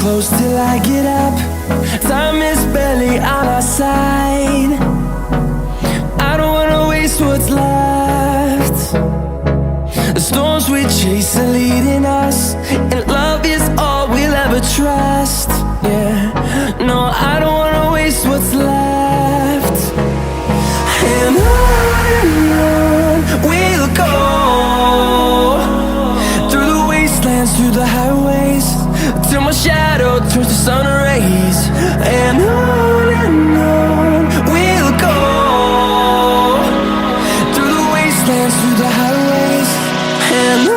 close till I get up. Time is barely on our side. I don't wanna waste what's left. The storms we chase are leading us, and love is all we'll ever trust. Yeah, no, I don't wanna waste what's left. And on we'll go, through the wastelands, through the highways, till my shadow turns to sun rays. And on we'll go, through the wastelands, through the highways, and on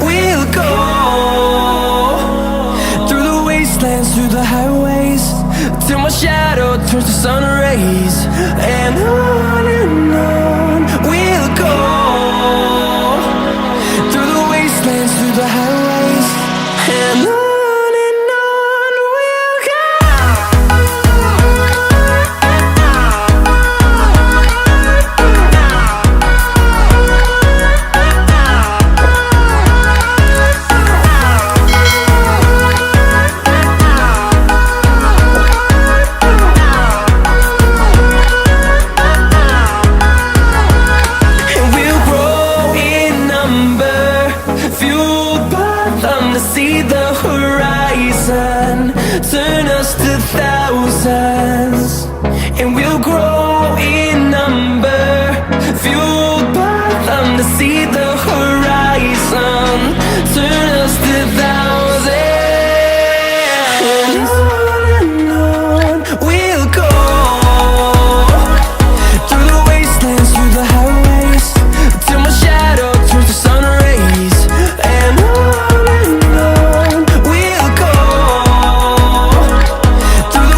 we'll go. Through the highways, till my shadow turns to sun rays. And on we'll go, through the wastelands, through the highways, and on. See the horizon turn us to thousands, and we'll grow in number, fueled by them. To see the horizon turn us to thousands, and on we'll go, through the wastelands, through the highways, till my shadow turns to sun rays. And on we'll go, through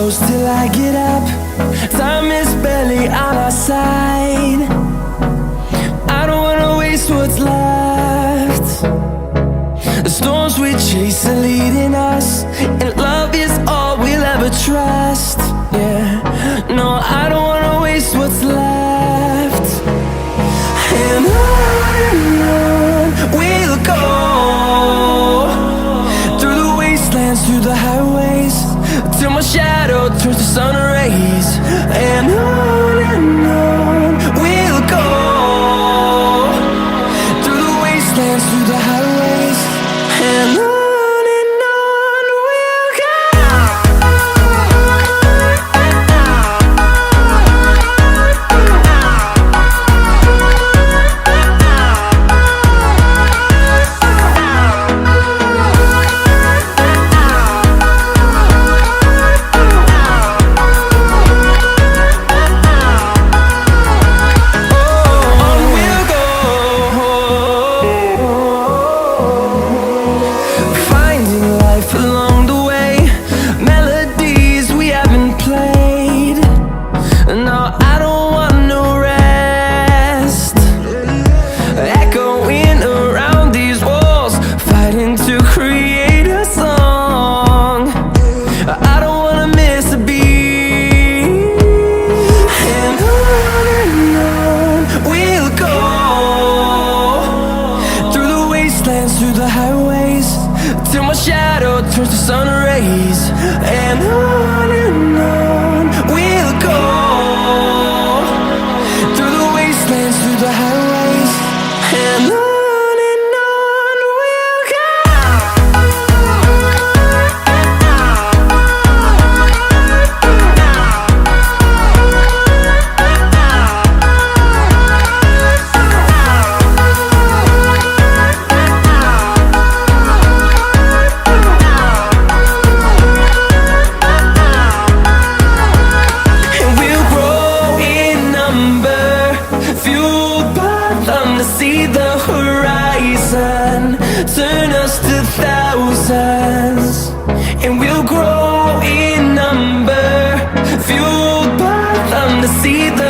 close till I get up. Time is barely on our side. I don't wanna waste what's left. The storms we chase are leading us, and love is all we'll ever trust. Yeah, no, I don't wanna waste what's left. And on we'll go, through the wastelands, through the highways, till my shadow turns to sun rays. And on we'll go, through the wastelands, through the highways, and on we'll go. Through the highways, till my shadow turns to sun rays. And on we'll go, through the wastelands, through the highways, and on we'll go. See the horizon, turn us to thousands, and we'll grow in number, fueled by them to see the